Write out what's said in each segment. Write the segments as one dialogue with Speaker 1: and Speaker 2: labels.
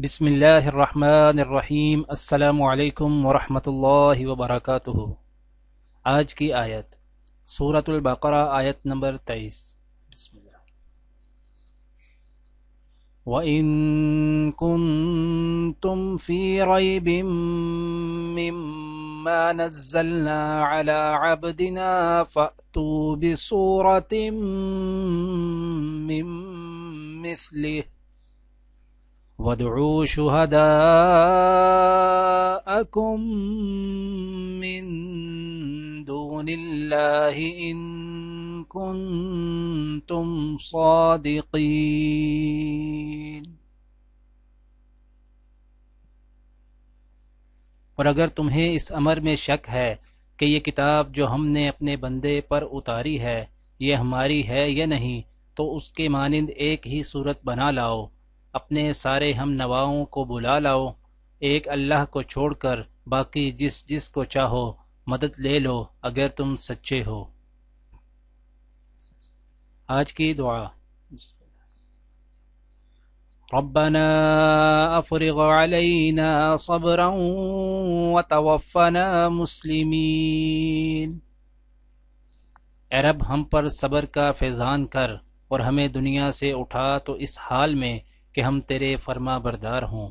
Speaker 1: بسم اللہ الرحمن الرحیم۔ السلام علیکم ورحمۃ اللہ وبرکاتہ۔ آج کی آیت سورۃ البقرہ، آیت نمبر 23۔ بسم اللہ۔ وَإِن كُنتُمْ فِي رَيْبٍ مِّمَّا نَزَّلْنَا عَلَىٰ عَبْدِنَا فَأْتُوا بِسُورَةٍ مِّن مِّثْلِهِ وَادْعُوا شُهَدَاءَكُم مِّن دُونِ اللَّهِ إِن كُنتُمْ صَادِقِينَ۔ اور اگر تمہیں اس امر میں شک ہے کہ یہ کتاب جو ہم نے اپنے بندے پر اتاری ہے یہ ہماری ہے یا نہیں، تو اس کے مانند ایک ہی صورت بنا لاؤ، اپنے سارے ہم نواؤں کو بلا لاؤ، ایک اللہ کو چھوڑ کر، باقی جس جس کو چاہو مدد لے لو اگر تم سچے ہو۔ آج کی دعا۔ ربنا افرغ علینا صبرا وتوفنا مسلمین۔ اے رب، ہم پر صبر کا فیضان کر اور ہمیں دنیا سے اٹھا تو اس حال میں کہ ہم تیرے فرما بردار ہوں۔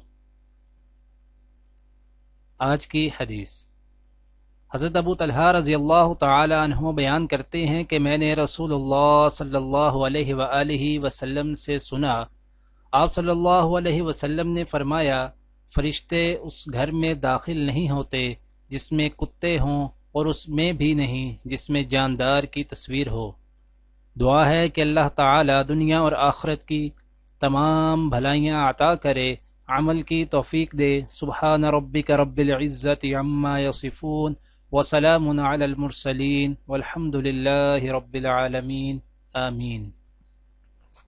Speaker 1: آج کی حدیث۔ حضرت ابو طلحہ رضی اللہ تعالی عنہ بیان کرتے ہیں کہ میں نے رسول اللہ صلی اللہ علیہ وآلہ وسلم سے سنا، آپ صلی اللہ علیہ وسلم نے فرمایا، فرشتے اس گھر میں داخل نہیں ہوتے جس میں کتے ہوں، اور اس میں بھی نہیں جس میں جاندار کی تصویر ہو۔ دعا ہے کہ اللہ تعالی دنیا اور آخرت کی تمام بھلائیاں عطا کرے، عمل کی توفیق دے۔ سبحان ربک رب العزت عما یصفون وسلام علی المرسلین والحمد للہ رب العالمین، آمین۔